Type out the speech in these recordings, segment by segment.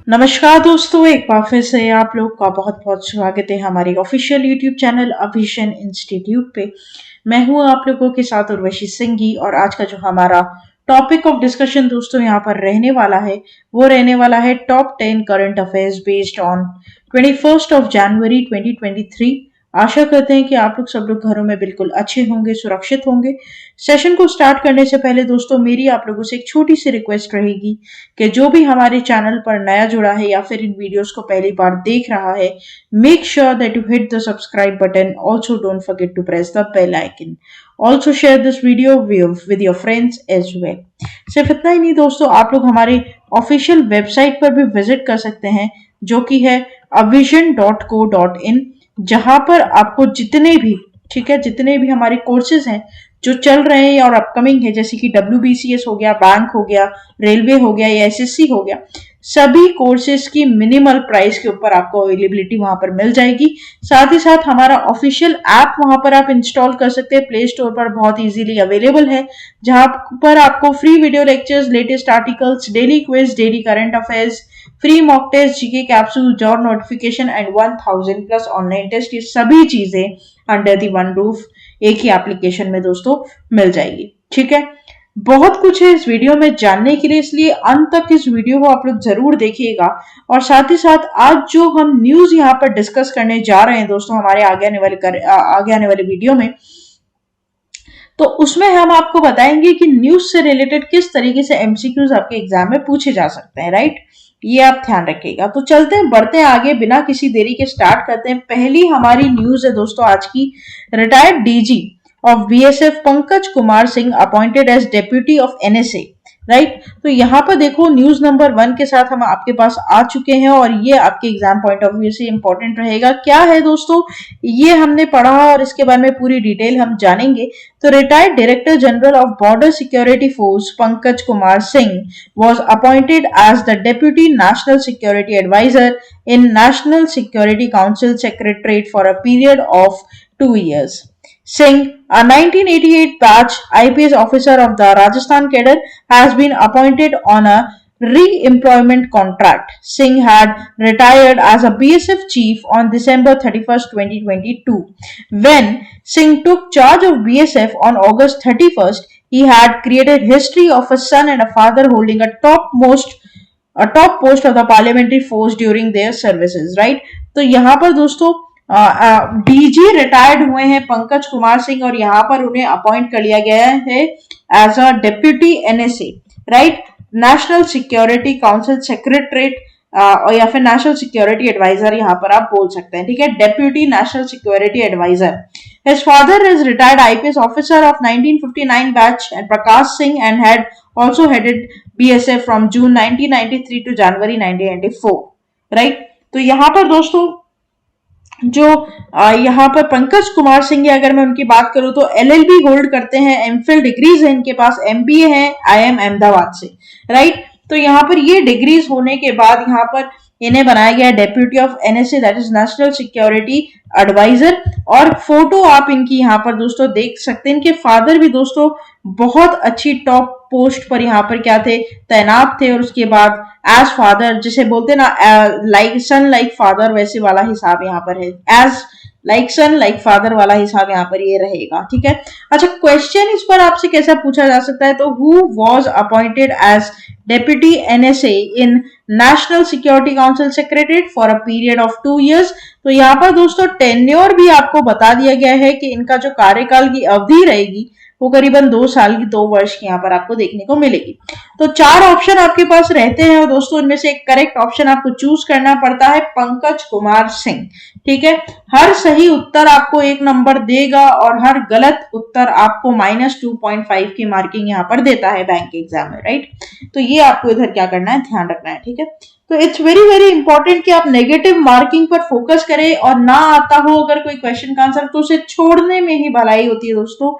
नमस्कार दोस्तों, एक बार फिर से आप लोग का बहुत बहुत स्वागत है हमारे ऑफिशियल यूट्यूब चैनल अभिशन इंस्टीट्यूट पे। मैं हूँ आप लोगों के साथ उर्वशी सिंघी और आज का जो हमारा टॉपिक ऑफ डिस्कशन दोस्तों यहाँ पर रहने वाला है वो रहने वाला है top 10 current affairs based on 21 जनवरी 2023। आशा करते हैं कि आप लोग घरों में बिल्कुल अच्छे होंगे, सुरक्षित होंगे। सेशन को स्टार्ट करने से पहले दोस्तों मेरी आप लोगों से एक छोटी सी रिक्वेस्ट रहेगी कि जो भी हमारे चैनल पर नया जुड़ा है या फिर इन वीडियोस को पहली बार देख रहा है, make sure that you hit the subscribe button. Also don't forget to press the bell icon. Also share this video with your friends as well. सिर्फ इतना ही नहीं दोस्तों, आप लोग हमारे ऑफिशियल वेबसाइट पर भी विजिट कर सकते हैं जो कि है avision.co.in, जहां पर आपको जितने भी हमारे कोर्सेज हैं जो चल रहे हैं और अपकमिंग है, जैसे कि WBCS हो गया, बैंक हो गया, रेलवे हो गया या SSC हो गया, सभी कोर्सेज की मिनिमल प्राइस के ऊपर आपको अवेलेबिलिटी वहां पर मिल जाएगी। साथ ही साथ हमारा ऑफिशियल ऐप वहां पर आप इंस्टॉल कर सकते हैं, प्ले स्टोर पर बहुत इजीली अवेलेबल है, जहां पर आपको free video lectures, latest articles, daily quiz, daily current affairs, free mock test, GK capsule, job notification and 1000 plus online test, ये सभी चीजें अंडर दी वन रूफ एक ही एप्लीकेशन में दोस्तों मिल जाएगी। ठीक है, बहुत कुछ है इस वीडियो में जानने के लिए, इसलिए अंत तक इस वीडियो को आप लोग जरूर देखिएगा। और साथ ही साथ आज जो हम न्यूज यहाँ पर डिस्कस करने जा रहे हैं दोस्तों हमारे आगे आने वाले वीडियो में, तो उसमें हम आपको बताएंगे कि न्यूज से रिलेटेड किस तरीके से MCQs आपके एग्जाम में पूछे जा सकते हैं। राइट, ये आप ध्यान रखिएगा। तो चलते हैं, बढ़ते हैं आगे, बिना किसी देरी के स्टार्ट करते हैं। पहली हमारी न्यूज है दोस्तों आज की। Retired DG of BSF Pankaj Kumar Singh appointed as deputy of NSA। Right, तो यहाँ पर देखो न्यूज नंबर 1 के साथ हम आपके पास आ चुके हैं और ये आपके एग्जाम पॉइंट ऑफ व्यू से इंपॉर्टेंट रहेगा। क्या है दोस्तों, ये हमने पढ़ा और इसके बारे में पूरी डिटेल हम जानेंगे। तो retired director general of border security force Pankaj Kumar Singh was appointed as the deputy national security advisor in National Security Council Secretariat for a period of 2 years. Singh, a 1988 batch IPS officer of the Rajasthan cadre, has been appointed on a re-employment contract. Singh had retired as a BSF chief on December 31st, 2022. When Singh took charge of BSF on August 31st, he had created history of a son and a father holding a top post of the parliamentary force during their services. Right, तो यहाँ पर दोस्तों DG retired हुए हैं पंकज कुमार सिंह और यहाँ पर उन्हें अपॉइंट कर लिया गया है as a deputy NSA। Right, national security council secretariat और या फिर नेशनल सिक्योरिटी एडवाइजर यहाँ पर आप बोल सकते हैं। ठीक है, deputy national security adviser. His father is retired IPS officer of 1959 batch and Prakash Singh and had also headed BSF from June 1993 to January 1994. Right, तो यहाँ पर दोस्तों जो यहाँ पर पंकज कुमार सिंह अगर मैं उनकी बात करूं तो LLB होल्ड करते हैं, MPhil डिग्रीज है इनके पास, MBA है IIM अहमदाबाद से। राइट, तो यहाँ पर ये डिग्रीज होने के बाद यहाँ पर इन्हें बनाया गया deputy of NSA, that is national security adviser. और फोटो आप इनकी यहाँ पर दोस्तों देख सकते हैं। इनके फादर भी दोस्तों बहुत अच्छी टॉप पोस्ट पर यहाँ पर क्या थे, तैनात थे। और उसके बाद एज फादर, जिसे बोलते ना लाइक सन लाइक फादर, वैसे वाला हिसाब यहाँ पर है, एज लाइक सन लाइक फादर वाला हिसाब यहाँ पर ये रहेगा। ठीक है, अच्छा क्वेश्चन इस पर आपसे कैसा पूछा जा सकता है, तो who was appointed as deputy NSA in national security council secretariat for a period of 2 years। तो यहाँ पर दोस्तों टेन्योर भी आपको बता दिया गया है कि इनका जो कार्यकाल की अवधि रहेगी वो करीबन 2 साल की, 2 वर्ष की यहाँ पर आपको देखने को मिलेगी। तो 4 ऑप्शन आपके पास रहते हैं और दोस्तों इनमें से एक करेक्ट ऑप्शन आपको चूज करना पड़ता है, पंकज कुमार सिंह। ठीक है, हर सही उत्तर आपको 1 नंबर देगा और हर गलत उत्तर आपको -2.5 की मार्किंग यहाँ पर देता है बैंक एग्जाम में। राइट, तो ये आपको इधर क्या करना है, ध्यान रखना है। ठीक है, तो इट्स वेरी वेरी इंपॉर्टेंट कि आप नेगेटिव मार्किंग पर फोकस करें और ना आता हो अगर कोई क्वेश्चन का आंसर तो उसे छोड़ने में ही भलाई होती है दोस्तों।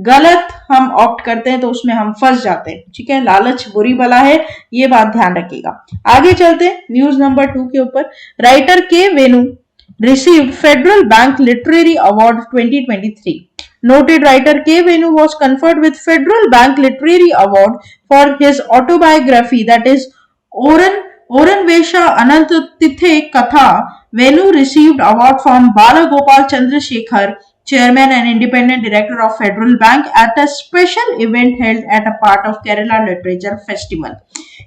गलत हम ऑप्ट करते हैं तो उसमें हम फंस जाते हैं। ठीक है, लालच बुरी बला है, ये बात ध्यान रखिएगा। आगे चलते हैं न्यूज नंबर 2 के ऊपर। राइटर के वेणु received Federal Bank Literary Award 2023. Noted writer K. Venu was conferred with Federal Bank Literary Award for his autobiography, that is Oren Oranvesha Anant Tithe Katha Venu received award from Bala Gopal Chandrasekhar, Chairman and Independent Director of Federal Bank, at a special event held at a part of Kerala Literature Festival.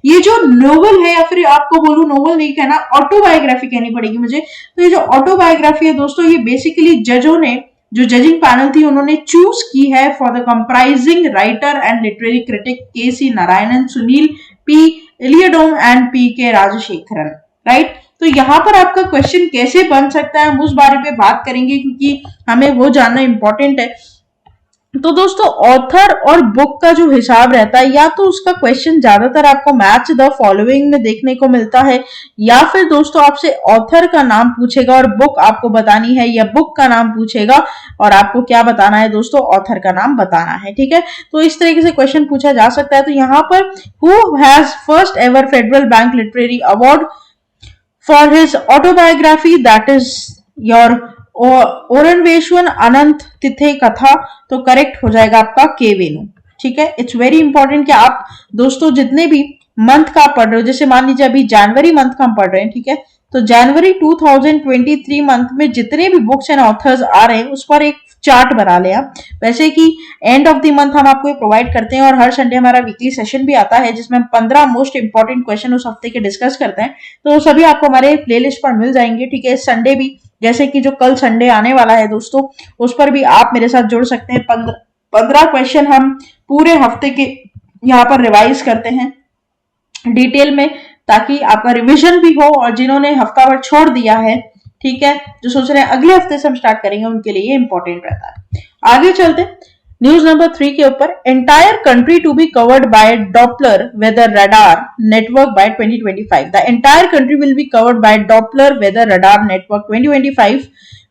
ये जो novel है, या फिर आपको बोलूं novel नहीं कहना, autobiography कहनी पड़ेगी मुझे, तो ये जो ऑटोबायोग्राफी है दोस्तों, ये बेसिकली जजों ने, जो जजिंग पैनल थी, उन्होंने चूज की है for the comprising writer and literary critic K C Narayanan, Sunil P Elayidom and P K Rajasekharan, right. तो यहाँ पर आपका क्वेश्चन कैसे बन सकता है, हम उस बारे में बात करेंगे, क्योंकि हमें वो जानना इंपॉर्टेंट है। तो दोस्तों ऑथर और बुक का जो हिसाब रहता है, या तो उसका क्वेश्चन ज्यादातर आपको मैच द फॉलोइंग में देखने को मिलता है, या फिर दोस्तों आपसे ऑथर का नाम पूछेगा और बुक आपको बतानी है, या बुक का नाम पूछेगा और आपको क्या बताना है दोस्तों, ऑथर का नाम बताना है, ठीक है। तो इस तरीके से क्वेश्चन पूछा जा सकता है। तो यहाँ पर who has first ever federal bank literary award for his autobiography, that is your ओरनवेश्वन अनंत तिथे कथा। तो करेक्ट हो जाएगा आपका के वेनु, ठीक है। इट्स वेरी इंपॉर्टेंट कि आप दोस्तों जितने भी मंथ का पढ़ रहे हो, जैसे मान लीजिए अभी जनवरी मंथ का हम पढ़ रहे हैं, ठीक है, तो जनवरी 2023 मंथ में जितने भी बुक्स एंड ऑथर्स आ रहे हैं उस पर एक चार्ट बना ले आप। वैसे कि एंड ऑफ द मंथ हम आपको प्रोवाइड करते हैं, और हर संडे हमारा वीकली सेशन भी आता है जिसमें हम 15 मोस्ट इंपॉर्टेंट क्वेश्चन उस हफ्ते के डिस्कस करते हैं। तो सभी आपको हमारे प्लेलिस्ट पर मिल जाएंगे, ठीक है। इस संडे भी, जैसे कि जो कल संडे आने वाला है दोस्तों, उस पर भी आप मेरे साथ जुड़ सकते हैं। 15 क्वेश्चन हम पूरे हफ्ते के यहाँ पर रिवाइज करते हैं डिटेल में, ताकि आपका रिवीजन भी हो, और जिन्होंने हफ्ता भर छोड़ दिया है, ठीक है, जो सोच रहे हैं अगले हफ्ते से हम स्टार्ट करेंगे, उनके लिए ये इंपॉर्टेंट रहता है। आगे चलते न्यूज नंबर 3 के ऊपर। Entire country to be covered by Doppler weather radar network by 2025। The entire country will be covered by Doppler weather radar network 2025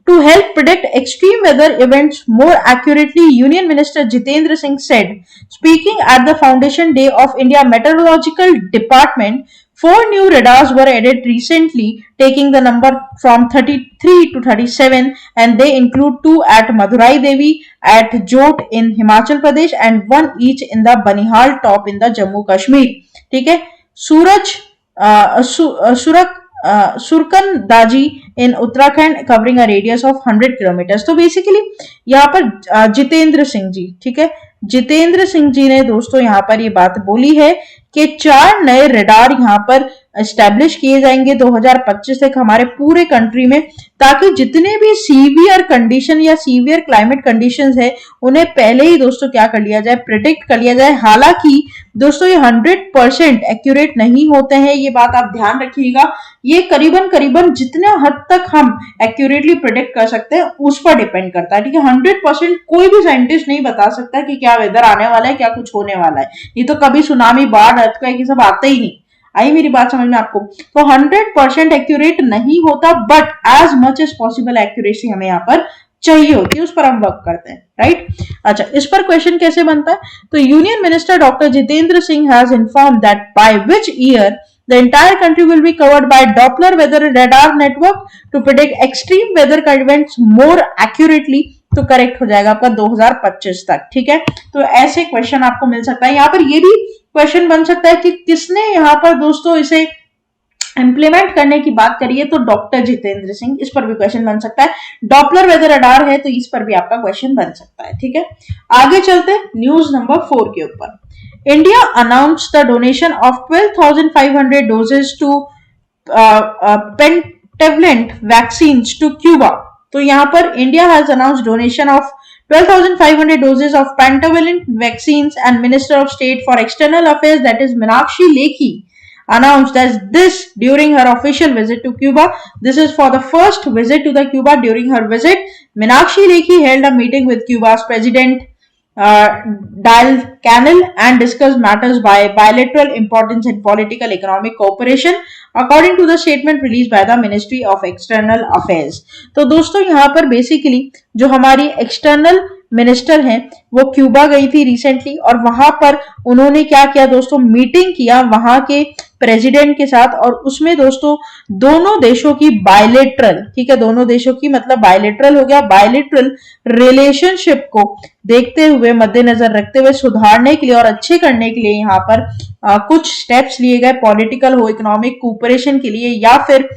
to help predict extreme weather events more accurately, Union Minister Jitendra Singh said, speaking at the Foundation Day of India Meteorological Department. 4 new radars were added recently, taking the number from 33 to 37, and they include 2 at Madurai Devi at Jot in Himachal Pradesh and 1 each in the Banihal Top in the Jammu Kashmir. ठीक है, सुरकन दाजी in Uttarakhand covering a radius of 100 kilometre. तो basically यहाँ पर जितेंद्र सिंह जी, ठीक है, जितेंद्र सिंह जी ने दोस्तों यहाँ पर ये बात बोली है कि 4 नए रडार यहाँ पर एस्टेब्लिश किए जाएंगे 2025 तक हमारे पूरे कंट्री में, ताकि जितने भी सीवियर कंडीशन या सीवियर क्लाइमेट कंडीशंस है उन्हें पहले ही दोस्तों क्या कर लिया जाए, प्रिडिक्ट कर लिया जाए। हालांकि दोस्तों ये 100% एक्यूरेट नहीं होते हैं, ये बात आप ध्यान रखिएगा। ये करीबन जितने हद तक हम एक्यूरेटली प्रिडिक्ट कर सकते हैं उस पर डिपेंड करता है, ठीक है। 100% कोई भी साइंटिस्ट नहीं बता सकता कि क्या वेदर आने वाला है, क्या कुछ होने वाला है। ये तो कभी सुनामी, बाढ़, अर्थक्वेक ये सब आते ही नहीं। आई मेरी बात समझ में आपको? तो 100% एक्यूरेट नहीं होता, but as much as possible accuracy हमें यहाँ पर चाहिए होती है, उस पर हम वर्क करते हैं, राइट। अच्छा, इस पर क्वेश्चन कैसे बनता है? तो union minister doctor Jitendra Singh has informed that by which year the entire country will be covered by Doppler weather radar network to predict extreme weather events more accurately। तो करेक्ट हो जाएगा आपका 2025 तक, ठीक है। तो ऐसे क्वेश्चन आपको मिल सकता है। यहाँ पर ये भी क्वेश्चन बन सकता है कि किसने यहाँ पर दोस्तों इसे इंप्लीमेंट करने की बात करिए, तो डॉक्टर जितेंद्र सिंह, इस पर भी क्वेश्चन बन सकता है। डॉपलर वेदर रडार है तो इस पर भी आपका क्वेश्चन बन सकता है, ठीक है। आगे चलते न्यूज नंबर 4 के ऊपर। India announced the donation of 12,500 doses to pentavalent vaccines to Cuba। तो यहाँ पर India has announced donation of 12,500 doses of pentavalent vaccines, and Minister of State for External Affairs, that is Meenakshi Lekhi, announced as this during her official visit to Cuba. This is for the first visit to the Cuba. During her visit, Meenakshi Lekhi held a meeting with Cuba's President Dal Canel and discussed matters by bilateral importance in political economic cooperation, according to the statement released by the Ministry of External Affairs। तो दोस्तों यहाँ पर basically जो हमारी external minister हैं वो Cuba गई थी रिसेंटली, और वहां पर उन्होंने क्या किया दोस्तों, मीटिंग किया वहां के प्रेसिडेंट के साथ, और उसमें दोस्तों दोनों देशों की बायलेटरल, ठीक है, दोनों देशों की मतलब बायलेटरल हो गया, बायलेटरल रिलेशनशिप को देखते हुए, मद्देनजर रखते हुए, सुधारने के लिए और अच्छे करने के लिए यहाँ पर कुछ स्टेप्स लिए गए, पॉलिटिकल हो, इकोनॉमिक कोऑपरेशन के लिए, या फिर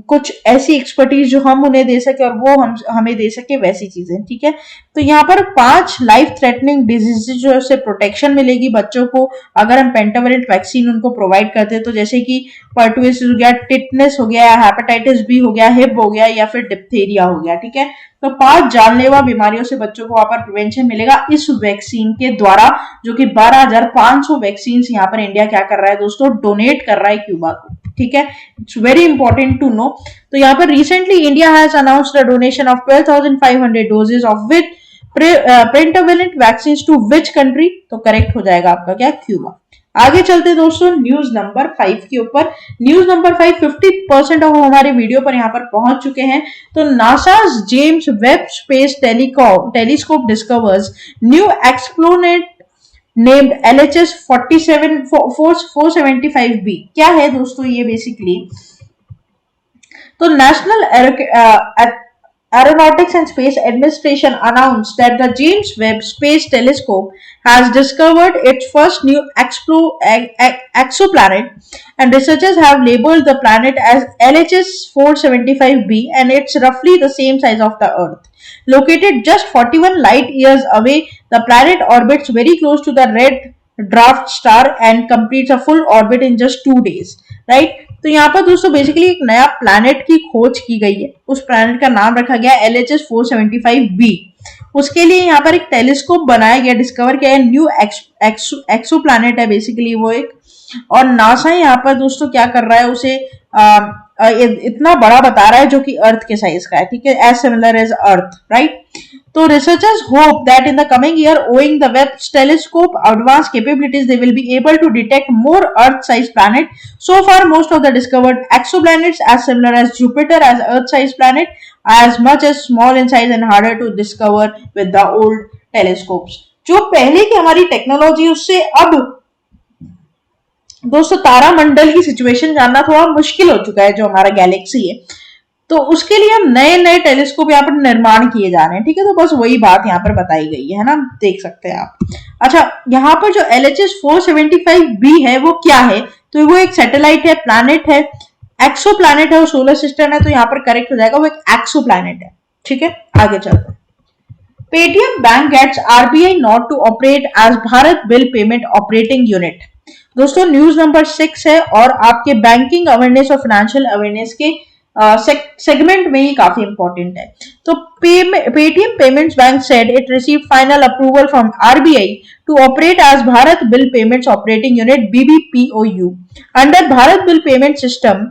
कुछ ऐसी एक्सपर्टीज जो हम उन्हें दे सके और वो हम हमें दे सके, वैसी चीजें, ठीक है। तो यहाँ पर 5 लाइफ थ्रेटनिंग डिजीजेज जो से प्रोटेक्शन मिलेगी बच्चों को अगर हम पेंटावेलेंट वैक्सीन उनको प्रोवाइड करते हैं। तो जैसे कि पर्टुसिस हो गया, टिटनेस हो गया, हेपेटाइटिस बी हो गया, हिप हो गया, या फिर डिप्थीरिया हो गया, ठीक है। तो 5 जानलेवा बीमारियों से बच्चों को वहां पर प्रिवेंशन मिलेगा इस वैक्सीन के द्वारा, जो कि 12,500 वैक्सीन यहाँ पर इंडिया क्या कर रहा है दोस्तों, डोनेट कर रहा है क्यूबा को, ठीक है। It's very important to know. तो यहाँ पर recently India has announced the donation of 12,500 doses of which pentavalent vaccine to which country, तो करेक्ट हो जाएगा आपका क्या, क्यूबा। आगे चलते दोस्तों न्यूज नंबर 5 के ऊपर। न्यूज नंबर 5 50% ऑफ हमारे वीडियो पर यहाँ पर पहुंच चुके हैं। तो नासा's James Webb space telescope discovers new exoplanet named LHS 475b। क्या है दोस्तों ये बेसिकली, तो national Aeronautics and Space Administration announced that the James Webb Space Telescope has discovered its first new exoplanet, and researchers have labeled the planet as LHS 475b, and it's roughly the same size of the Earth. Located just 41 light years away, the planet orbits very close to the red dwarf star and completes a full orbit in just 2 days, right? तो यहाँ पर दोस्तों basically एक नया planet की खोज की गई है, उस प्लैनेट का नाम रखा गया LHS 475b। उसके लिए यहाँ पर एक टेलीस्कोप बनाया गया, डिस्कवर किया है, न्यू एक्सो प्लैनेट है बेसिकली वो एक, और नासा यहाँ पर दोस्तों क्या कर रहा है, उसे इतना बड़ा बता रहा है जो कि अर्थ के साइज का है, ठीक है, as similar as Earth, right. तो researchers hope that in the coming year, owing the Webb's telescope advanced capabilities, they will be able to detect more Earth-sized planets. So far, most of the discovered exoplanets as similar as Jupiter as Earth-sized planet, as much as small in size and harder to discover with the old telescopes. जो पहले की हमारी technology उससे अब दोस्तों तारामंडल की situation जानना थोड़ा मुश्किल हो चुका है, जो हमारा गैलेक्सी है, तो उसके लिए हम नए नए टेलीस्कोप यहाँ पर निर्माण किए जा रहे हैं, ठीक है। तो बस वही बात यहाँ पर बताई गई है ना, देख सकते हैं आप। अच्छा, यहाँ पर जो LHS 475b है वो क्या है, तो वो एक सैटेलाइट है, प्लैनेट है, एक्सो प्लैनेट है, वो सोलर सिस्टम है, तो यहाँ पर करेक्ट हो जाएगा वो एक एक्सो प्लैनेट है, ठीक है। आगे चलते हैं। Paytm bank gets RBI not to operate as Bharat bill payment operating unit. दोस्तों न्यूज नंबर 6 है और आपके बैंकिंग अवेयरनेस और फाइनेंशियल अवेयरनेस के सेगमेंट में ही काफी इंपॉर्टेंट है। तो Paytm payments bank said it received final approval from RBI to operate as Bharat bill payments operating unit BBPOU under Bharat bill payment system.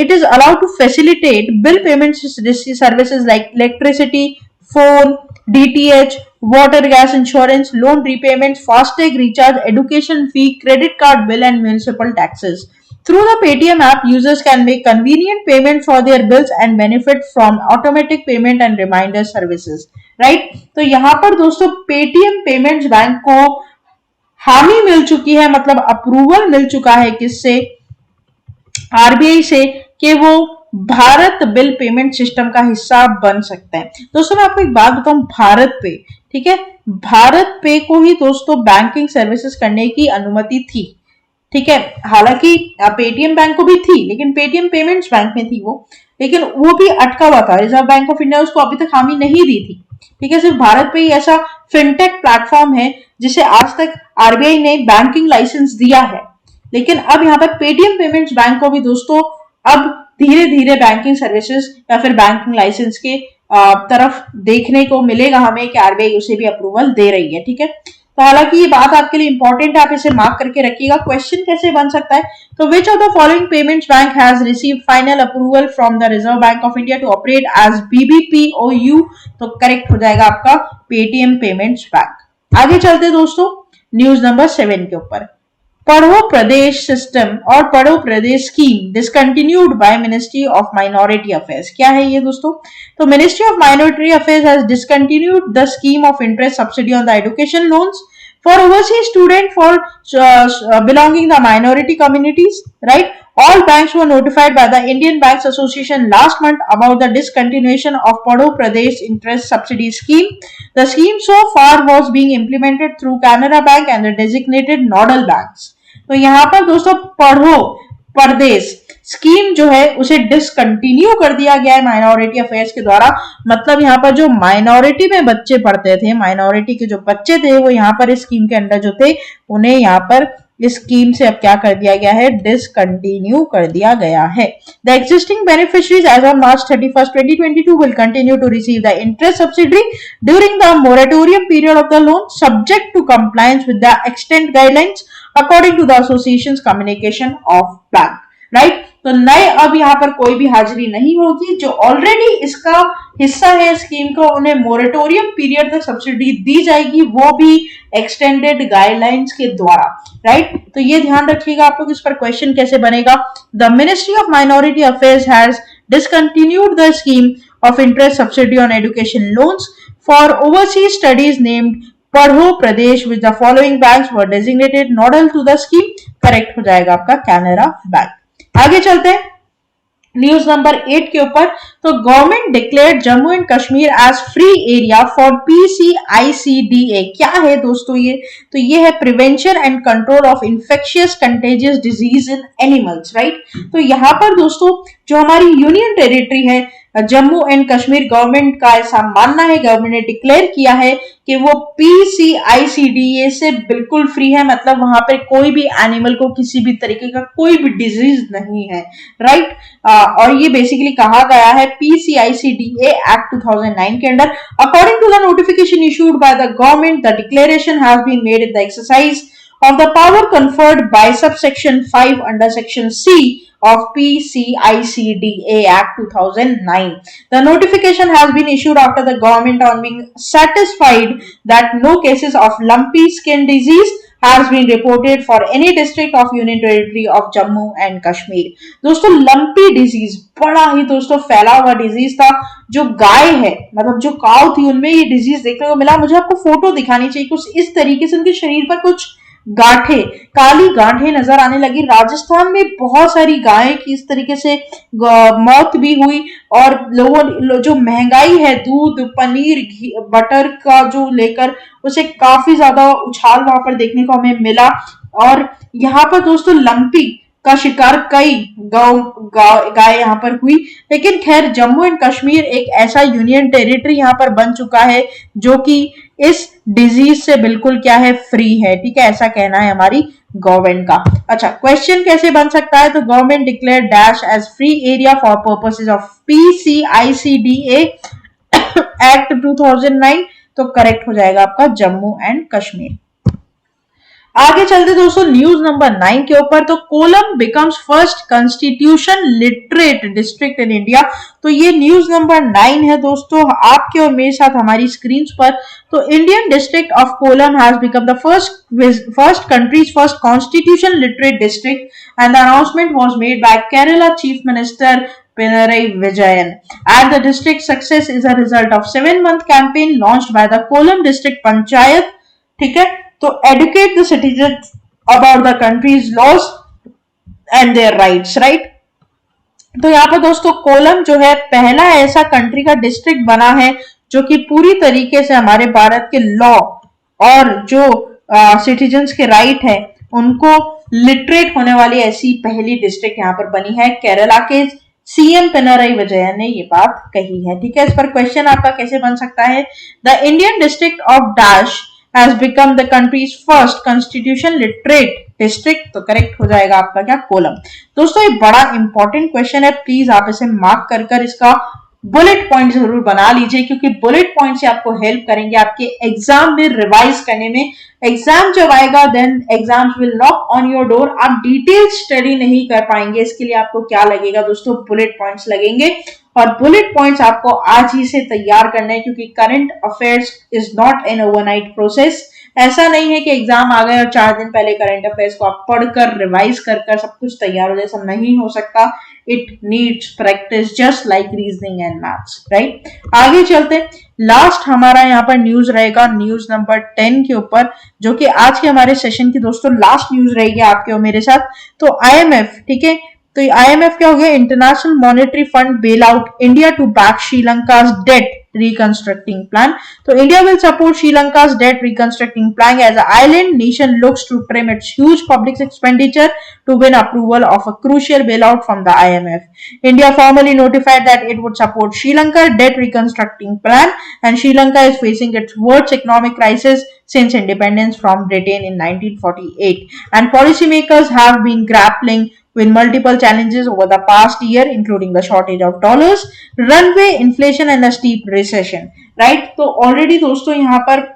It is allowed to facilitate bill payment services like electricity, phone, DTH, water, gas, insurance, loan repayments, FASTag recharge, education fee, credit card bill, and municipal taxes. Through the Paytm app, users can make convenient payment for their bills and benefit from automatic payment and reminder services. Right? तो यहाँ पर दोस्तों Paytm Payments Bank को हामी मिल चुकी है, मतलब approval मिल चुका है किससे, RBI से, कि वो भारत बिल पेमेंट सिस्टम का हिस्सा बन सकते हैं। दोस्तों मैं आपको एक बात बताऊं, भारत पे, ठीक है, भारत पे को ही दोस्तों बैंकिंग सर्विसेज करने की अनुमति थी, ठीक है। हालांकि पेटीएम बैंक को भी थी, लेकिन पेटीएम पेमेंट्स बैंक में थी वो, लेकिन वो भी अटका हुआ था, रिजर्व बैंक ऑफ इंडिया उसको अभी तक हामी नहीं दी थी, ठीक है। सिर्फ भारत पे ही ऐसा फिनटेक प्लेटफॉर्म है जिसे आज तक RBI ने बैंकिंग लाइसेंस दिया है, लेकिन अब यहाँ पर पेटीएम पेमेंट्स बैंक को भी दोस्तों अब धीरे धीरे बैंकिंग सर्विसेज या फिर बैंकिंग लाइसेंस के तरफ देखने को मिलेगा हमें कि RBI उसे भी अप्रूवल दे रही है, ठीक है। तो हालांकि ये बात आपके लिए इंपॉर्टेंट है, आप इसे मार्क करके रखिएगा। क्वेश्चन कैसे बन सकता है, तो which of the following payments bank has received final approval from the reserve bank of India to operate as BBPOU, तो करेक्ट हो जाएगा आपका पेटीएम पेमेंट्स बैंक। आगे चलते दोस्तों न्यूज नंबर 7 के ऊपर। पढ़ो प्रदेश सिस्टम और Padho Pradesh scheme discontinued by ministry of minority affairs. क्या है ये दोस्तों, तो ministry of minority affairs has discontinued the scheme of interest subsidy on the education loans For overseas student for belonging the minority communities, right? All banks were notified by the Indian Banks Association last month about the discontinuation of Padho Pradesh Interest Subsidy Scheme. The scheme so far was being implemented through Canara Bank and the designated nodal banks. तो यहाँ पर दोस्तों पढ़ो Pradesh scheme जो है उसे discontinue कर दिया गया है माइनॉरिटी अफेयर्स के द्वारा। मतलब यहाँ पर जो माइनॉरिटी में बच्चे पढ़ते थे, माइनॉरिटी के जो बच्चे थे वो यहाँ पर इस स्कीम के अंडर जो थे उन्हें यहाँ पर इस स्कीम से अब क्या कर दिया गया है, डिसकंटिन्यू कर दिया गया है। The existing beneficiaries as on March 31st 2022 will continue to receive the interest subsidy during the moratorium period of the loan, subject to compliance with the extent guidelines according to the association's communication of bank, right? तो नए अब यहाँ पर कोई भी हाजिरी नहीं होगी। जो ऑलरेडी इसका हिस्सा है स्कीम का उन्हें मोरेटोरियम पीरियड तक सब्सिडी दी जाएगी, वो भी एक्सटेंडेड गाइडलाइंस के द्वारा, राइट? तो ये ध्यान रखिएगा आप लोग, इस पर क्वेश्चन कैसे बनेगा। The ministry of minority affairs has discontinued the scheme of interest subsidy on education loans for overseas studies named पढ़ो प्रदेश with the following banks were designated nodal to the scheme। Correct हो जाएगा आपका Canara bank. आगे चलते हैं news number 8 के ऊपर। तो government declared Jammu and Kashmir as free area for PCICDA। क्या है दोस्तों ये? तो ये है prevention and control of infectious contagious disease in animals, right? तो यहाँ पर दोस्तों जो हमारी यूनियन टेरिटरी है जम्मू एंड कश्मीर, गवर्नमेंट का ऐसा मानना है, गवर्नमेंट ने डिक्लेयर किया है कि वो PCICDA से बिल्कुल फ्री है। मतलब वहां पर कोई भी एनिमल को किसी भी तरीके का कोई भी डिजीज नहीं है, राइट? और ये बेसिकली कहा गया है PCICDA एक्ट 2009 के under. According to the notification issued by the government, the declaration has been made in the exercise of the power conferred by subsection 5 under section C of PCICDA Act 2009. The notification has been issued after the government on being satisfied that no cases of lumpy skin disease has been reported for any district of Union Territory of Jammu and Kashmir। दोस्तों lumpy disease बड़ा ही दोस्तों फैला हुआ disease था। जो गाय है मतलब जो काऊ थी उनमें ये डिजीज देखने को मिला। मुझे आपको फोटो दिखानी चाहिए, कुछ इस तरीके से उनके शरीर पर कुछ गांठे, काली गांठे नजर आने लगी। राजस्थान में बहुत सारी गायें की इस तरीके से मौत भी हुई और लोगों जो महंगाई है दूध पनीर बटर का जो लेकर उसे काफी ज्यादा उछाल वहां पर देखने को हमें मिला। और यहाँ पर दोस्तों लंपी का शिकार कई गाय यहाँ पर हुई। लेकिन खैर जम्मू एंड कश्मीर एक ऐसा यूनियन टेरिटरी यहाँ पर बन चुका है जो कि इस डिजीज से बिल्कुल क्या है, फ्री है, ठीक है, ऐसा कहना है हमारी गवर्नमेंट का। अच्छा क्वेश्चन कैसे बन सकता है? तो government declare dash as free area for purposes of PCICDA act 2009। तो करेक्ट हो जाएगा आपका जम्मू एंड कश्मीर। आगे चलते दोस्तों न्यूज नंबर 9 के ऊपर। तो Kollam becomes first constitution literate district in India. तो ये न्यूज नंबर 9 है दोस्तों आपके और मेरे साथ हमारी स्क्रीन पर। तो Indian district of Kollam has become the first country's first constitution literate district and the announcement was made by Kerala chief minister Pinarayi Vijayan, and the district success is a result of 7-month campaign launched by the Kollam district panchayat, ठीक है, तो educate the citizens about the country's laws and their rights, right? तो यहाँ पर दोस्तों कोलम जो है पहला ऐसा कंट्री का डिस्ट्रिक्ट बना है जो कि पूरी तरीके से हमारे भारत के लॉ और जो सिटीजन्स के राइट है उनको लिटरेट होने वाली ऐसी पहली डिस्ट्रिक्ट यहाँ पर बनी है। केरला के सीएम पिनराई विजयन ने ये बात कही है, ठीक है। इस पर क्वेश्चन आपका कैसे बन सकता है? The Indian district of dash has become the countries first constitution literate district. तो करेक्ट हो जाएगा आपका क्या, कोलम। दोस्तों ये बड़ा इंपॉर्टेंट क्वेश्चन है, प्लीज आप इसे मार्क कर इसका बुलेट पॉइंट जरूर बना लीजिए क्योंकि बुलेट पॉइंट से आपको हेल्प करेंगे आपके एग्जाम में रिवाइज करने में। एग्जाम जब आएगा then exams will knock on your door. आप डिटेल स्टडी नहीं कर पाएंगे, इसके लिए आपको क्या लगेगा दोस्तों, बुलेट पॉइंट्स लगेंगे। और बुलेट पॉइंट्स आपको आज ही से तैयार करने हैं क्योंकि current affairs is not an overnight process. ऐसा नहीं है कि एग्जाम आ गए और 4 दिन पहले करंट अफेयर्स को आप पढ़कर रिवाइज कर सब कुछ तैयार हो जाए, सब नहीं हो सकता। It needs practice just like reasoning and maths, right. आगे चलते, लास्ट हमारा यहाँ पर न्यूज रहेगा न्यूज नंबर 10 के ऊपर, जो कि आज के हमारे सेशन की दोस्तों लास्ट न्यूज रहेगी आपके और मेरे साथ। तो आईएमएफ, ठीक है, तो आईएमएफ क्या हो गया, international monetary fund bail out India to back Sri Lanka debt reconstructing plan. So India will support Sri Lanka's debt reconstructing plan as an island nation looks to trim its huge public expenditure to win approval of a crucial bailout from the IMF. India formally notified that it would support Sri Lanka debt reconstructing plan, and Sri Lanka is facing its worst economic crisis since independence from Britain in 1948, and policymakers have been grappling with multiple challenges over the past year, including the shortage of dollars, runaway inflation and a steep recession, right? तो already दोस्तों यहाँ पर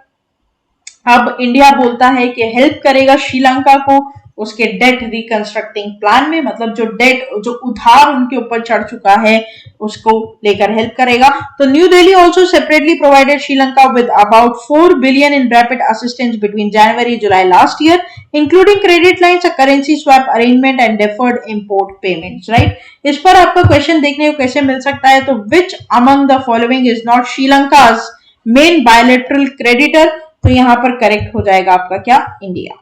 अब India बोलता है कि help करेगा श्रीलंका को उसके डेट रिकंस्ट्रक्टिंग प्लान में, मतलब जो डेट, जो उधार उनके ऊपर चढ़ चुका है उसको लेकर हेल्प करेगा। तो new Delhi also separately provided Sri Lanka with about 4 billion in rapid assistance between January July last year, including credit lines, a currency swap arrangement and deferred import payments, right. इस पर आपका क्वेश्चन देखने को कैसे मिल सकता है, तो which among the following is not Sri Lanka's main bilateral creditor, तो यहां पर करेक्ट हो जाएगा आपका क्या, इंडिया,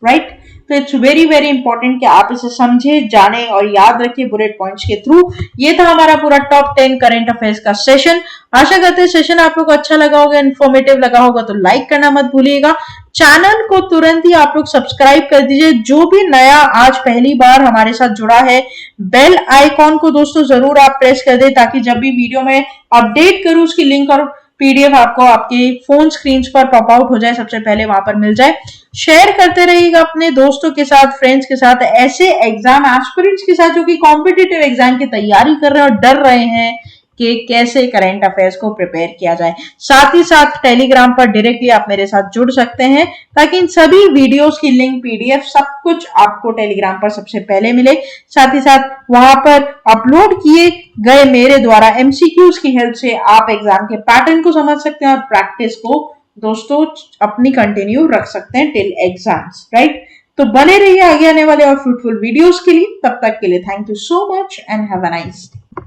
राइट। तो इट्स वेरी वेरी इंपॉर्टेंट कि आप इसे समझे, जाने और याद रखिए बुलेट पॉइंट्स के थ्रू। ये था हमारा पूरा टॉप 10 करंट अफेयर्स का सेशन। आशा करते हैं सेशन आप लोग को अच्छा लगा होगा, इन्फॉर्मेटिव लगा होगा, तो लाइक करना मत भूलिएगा। चैनल को तुरंत ही आप लोग सब्सक्राइब कर दीजिए। जो भी नया आज पहली बार हमारे साथ जुड़ा है, बेल आइकॉन को दोस्तों जरूर आप प्रेस कर दे, ताकि जब भी वीडियो में अपडेट करूं उसकी लिंक और पीडीएफ आपको आपके फोन स्क्रीन पर पॉप आउट हो जाए, सबसे पहले वहां पर मिल जाए। शेयर करते रहिएगा अपने दोस्तों के साथ, फ्रेंड्स के साथ, ऐसे एग्जाम एस्पिरेंट्स के साथ जो कि कॉम्पिटिटिव एग्जाम की तैयारी कर रहे हैं और डर रहे हैं कि कैसे करंट अफेयर्स को प्रिपेयर किया जाए। साथ ही साथ टेलीग्राम पर डायरेक्टली आप मेरे साथ जुड़ सकते हैं, ताकि इन सभी वीडियोस की लिंक, पीडीएफ, सब कुछ आपको टेलीग्राम पर सबसे पहले मिले। साथ ही साथ वहां पर अपलोड किए गए मेरे द्वारा एमसीक्यूज की हेल्प से आप एग्जाम के पैटर्न को समझ सकते हैं और प्रैक्टिस को दोस्तों अपनी कंटिन्यू रख सकते हैं टिल एग्जाम्स, राइट। तो बने रहिए आगे आने वाले और फ्रूटफुल वीडियोस के लिए। तब तक के लिए thank you so much and have a nice day.